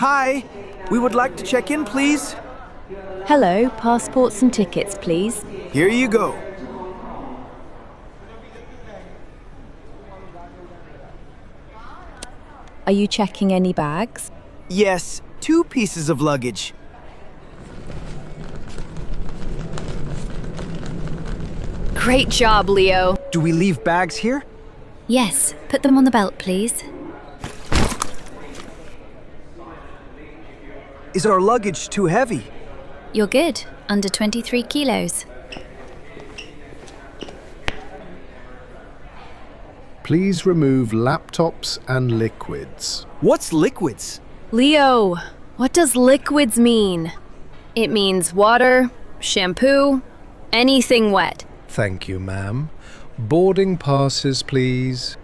Hi, we would like to check in, please. Hello, passports and tickets, please. Here you go. Are you checking any bags? Yes, 2 pieces of luggage. Great job, Leo. Do we leave bags here? Yes, put them on the belt, please. Is our luggage too heavy? You're good. Under 23 kilos. Please remove laptops and liquids. What's liquids? Leo, what does liquids mean? It means water, shampoo, anything wet. Thank you, ma'am. Boarding passes, please.